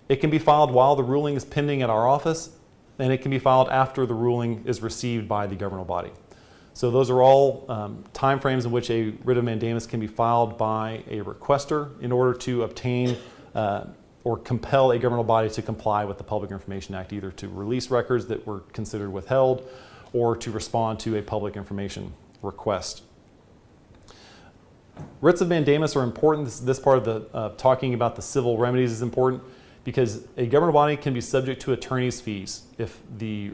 It can be filed while the ruling is pending at our office, and it can be filed after the ruling is received by the governmental body. So those are all time frames in which a writ of mandamus can be filed by a requester in order to obtain or compel a governmental body to comply with the Public Information Act, either to release records that were considered withheld or to respond to a public information request. Writs of mandamus are important. This part of the talking about the civil remedies is important because a governmental body can be subject to attorney's fees if the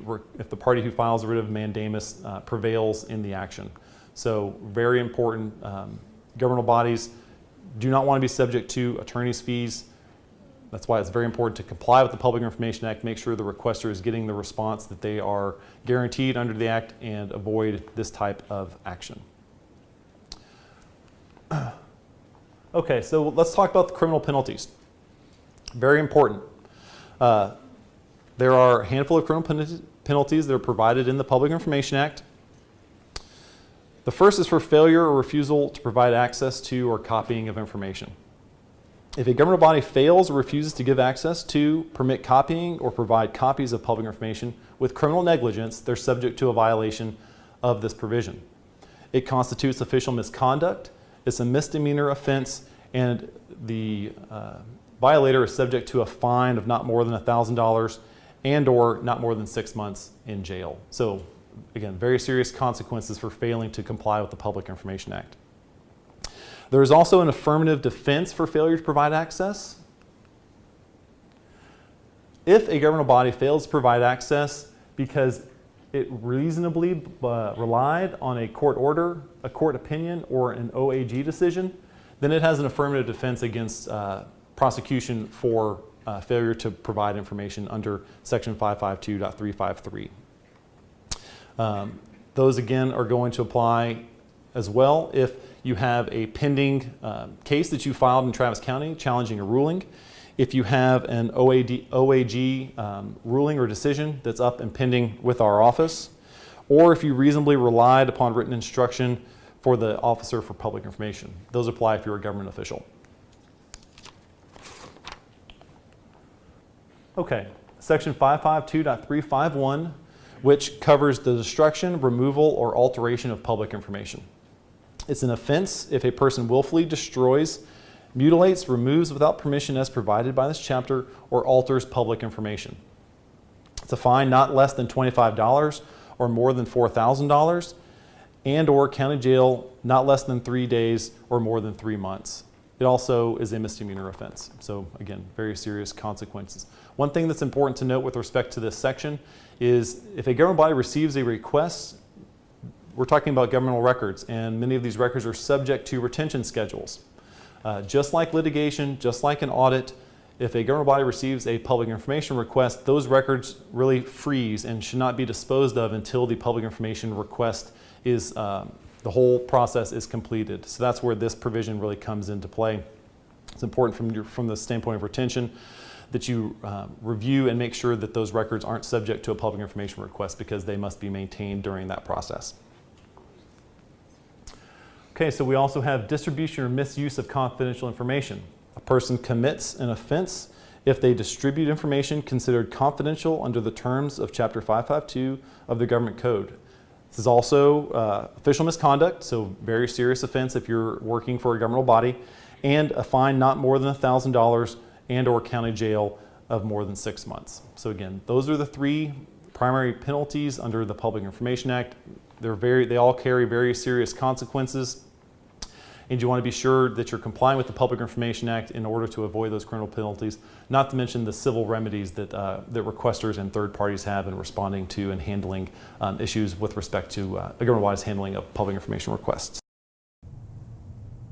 party who files a writ of mandamus prevails in the action. So very important. Governmental bodies do not want to be subject to attorney's fees. That's why it's very important to comply with the Public Information Act, make sure the requester is getting the response that they are guaranteed under the Act, and avoid this type of action. Okay, so let's talk about the criminal penalties. Very important. There are a handful of criminal penalties that are provided in the Public Information Act. The first is for failure or refusal to provide access to or copying of information. If a governmental body fails or refuses to give access to, permit copying, or provide copies of public information with criminal negligence, they're subject to a violation of this provision. It constitutes official misconduct. It's a misdemeanor offense, and the violator is subject to a fine of not more than $1,000 and or not more than 6 months in jail. So again, very serious consequences for failing to comply with the Public Information Act. There is also an affirmative defense for failure to provide access. If a governmental body fails to provide access because it reasonably relied on a court order, a court opinion, or an OAG decision, then it has an affirmative defense against prosecution for failure to provide information under Section 552.353. Those again are going to apply as well if you have a pending case that you filed in Travis County challenging a ruling, if you have an OAG ruling or decision that's up and pending with our office, or if you reasonably relied upon written instruction for the Officer for Public Information. Those apply if you're a government official. Okay, Section 552.351, which covers the destruction, removal, or alteration of public information. It's an offense if a person willfully destroys, mutilates, removes without permission as provided by this chapter, or alters public information. It's a fine not less than $25 or more than $4,000. and or county jail not less than 3 days or more than 3 months. It also is a misdemeanor offense. So again, very serious consequences. One thing that's important to note with respect to this section is if a government body receives a request, we're talking about governmental records, and many of these records are subject to retention schedules. Just like litigation, just like an audit, if a government body receives a public information request, those records really freeze and should not be disposed of until the public information request is, the whole process is completed. So that's where this provision really comes into play. It's important from the standpoint of retention that you review and make sure that those records aren't subject to a public information request because they must be maintained during that process. Okay, so we also have distribution or misuse of confidential information. A person commits an offense if they distribute information considered confidential under the terms of Chapter 552 of the Government Code. This is also official misconduct, so very serious offense if you're working for a governmental body, and a fine not more than $1,000 and or county jail of more than 6 months. So again, those are the 3 primary penalties under the Public Information Act. They all carry very serious consequences, and you want to be sure that you're complying with the Public Information Act in order to avoid those criminal penalties, not to mention the civil remedies that, that requesters and third parties have in responding to and handling issues with respect to a government body's handling of public information requests.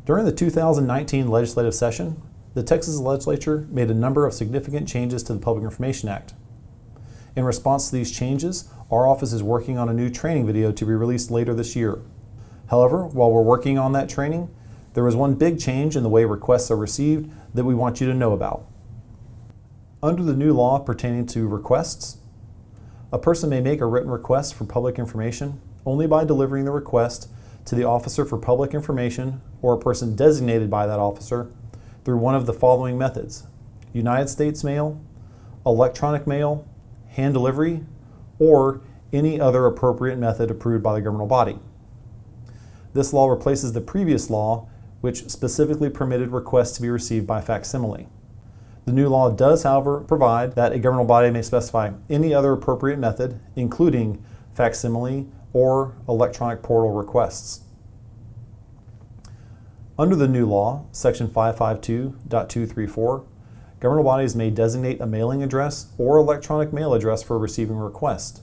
During the 2019 legislative session, the Texas legislature made a number of significant changes to the Public Information Act. In response to these changes, our office is working on a new training video to be released later this year. However, while we're working on that training, there was one big change in the way requests are received that we want you to know about. Under the new law pertaining to requests, a person may make a written request for public information only by delivering the request to the Officer for Public Information or a person designated by that officer through one of the following methods: United States mail, electronic mail, hand delivery, or any other appropriate method approved by the governmental body. This law replaces the previous law, which specifically permitted requests to be received by facsimile. The new law does, however, provide that a governmental body may specify any other appropriate method, including facsimile or electronic portal requests. Under the new law, Section 552.234, governmental bodies may designate a mailing address or electronic mail address for receiving a request.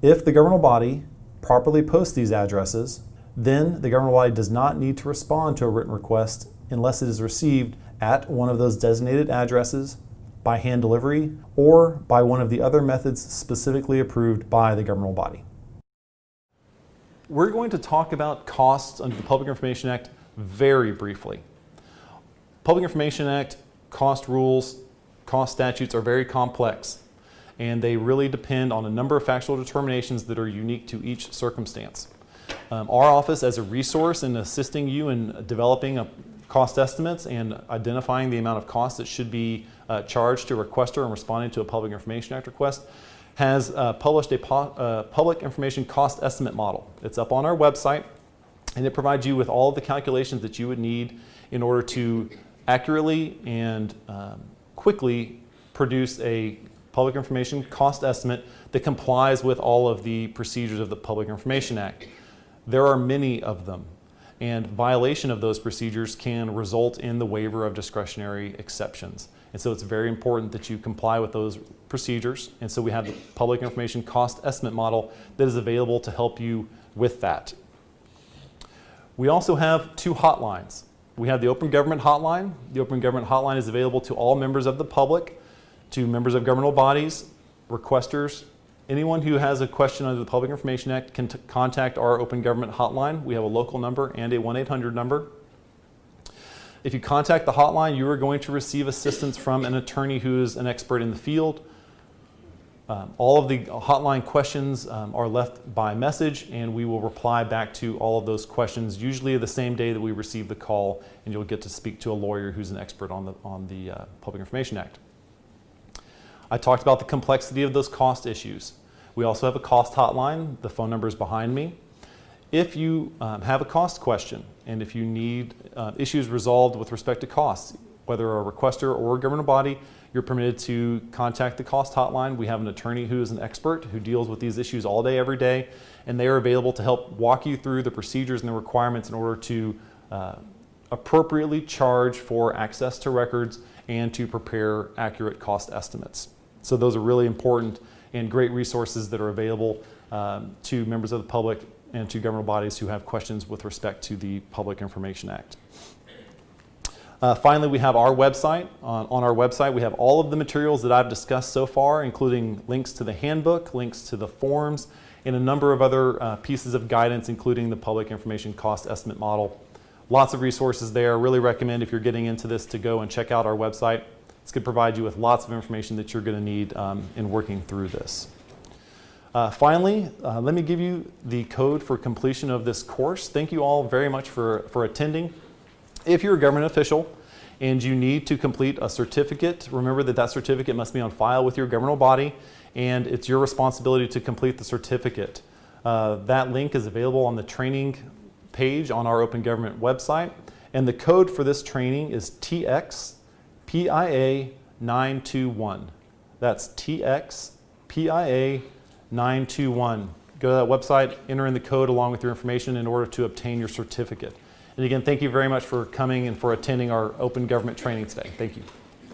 If the governmental body properly posts these addresses, then the governmental body does not need to respond to a written request unless it is received at one of those designated addresses, by hand delivery, or by one of the other methods specifically approved by the governmental body. We're going to talk about costs under the Public Information Act very briefly. Public Information Act cost rules, cost statutes are very complex, and they really depend on a number of factual determinations that are unique to each circumstance. Our office, as a resource in assisting you in developing cost estimates and identifying the amount of costs that should be charged to a requester and responding to a Public Information Act request, has published a public information cost estimate model. It's up on our website, and it provides you with all of the calculations that you would need in order to accurately and quickly produce a public information cost estimate that complies with all of the procedures of the Public Information Act. There are many of them, and violation of those procedures can result in the waiver of discretionary exceptions. And so it's very important that you comply with those procedures. And so we have the Public Information Cost Estimate Model that is available to help you with that. We also have 2 hotlines. We have the Open Government Hotline. The Open Government Hotline is available to all members of the public, to members of governmental bodies, requesters. Anyone who has a question under the Public Information Act can contact our Open Government Hotline. We have a local number and a 1-800 number. If you contact the hotline, you are going to receive assistance from an attorney who is an expert in the field. All of the hotline questions are left by message, and we will reply back to all of those questions, usually the same day that we receive the call, and you'll get to speak to a lawyer who's an expert on the Public Information Act. I talked about the complexity of those cost issues. We also have a cost hotline. The phone number is behind me. If you have a cost question and if you need issues resolved with respect to costs, whether a requester or a governmental body, you're permitted to contact the cost hotline. We have an attorney who is an expert who deals with these issues all day, every day, and they are available to help walk you through the procedures and the requirements in order to appropriately charge for access to records and to prepare accurate cost estimates. So those are really important and great resources that are available to members of the public and to governmental bodies who have questions with respect to the Public Information Act. Finally, we have our website. On our website, we have all of the materials that I've discussed so far, including links to the handbook, links to the forms, and a number of other pieces of guidance, including the Public Information Cost Estimate Model. Lots of resources there. Really recommend, if you're getting into this, to go and check out our website. It's going to provide you with lots of information that you're going to need in working through this. Finally, let me give you the code for completion of this course. Thank you all very much for attending. If you're a government official and you need to complete a certificate, remember that that certificate must be on file with your governmental body, and it's your responsibility to complete the certificate. That link is available on the training page on our Open Government website, and the code for this training is TXPIA921. That's TXPIA921. Go to that website, enter in the code along with your information in order to obtain your certificate. And again, thank you very much for coming and for attending our Open Government training today. Thank you.